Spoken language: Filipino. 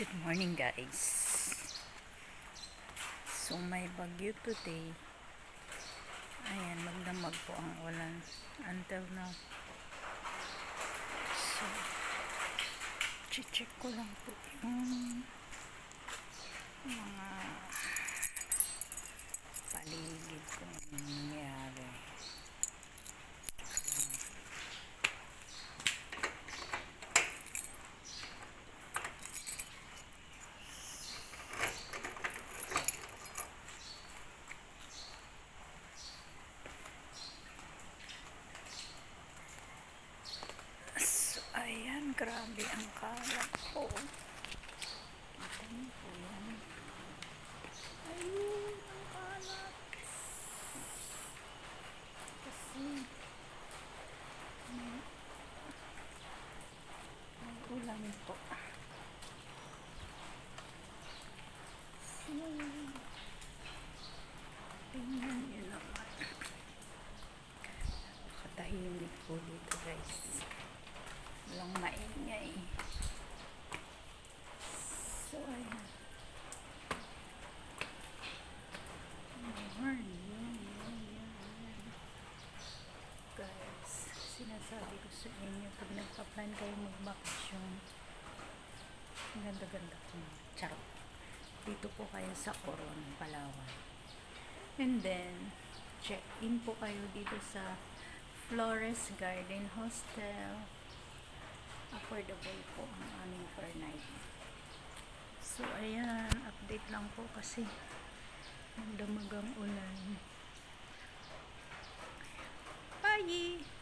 Good morning, guys. So may bagyo today. Ayan, magdamag po ang ulan until now. So check ko lang po yung mga paligid kung ano nangyari. Ayan, grabe ang kalat po. Kita niyo po yan. Ayun, ang kalat. Kasi may ulan po. So, tingnan niyo naman. Nakatahimik po dito, guys. Walang maingay. So, ayan. Guys, sinasabi ko sa inyo, pag nagpa-plan kayo magbakasyon, ang ganda-ganda po. Charot. Dito po kayo sa Coron, Palawan. And then, check-in po kayo dito sa Flores Garden Hostel. Affordable po ang aming per night. So, ayan, update lang po kasi magdamagang ulan. Bye!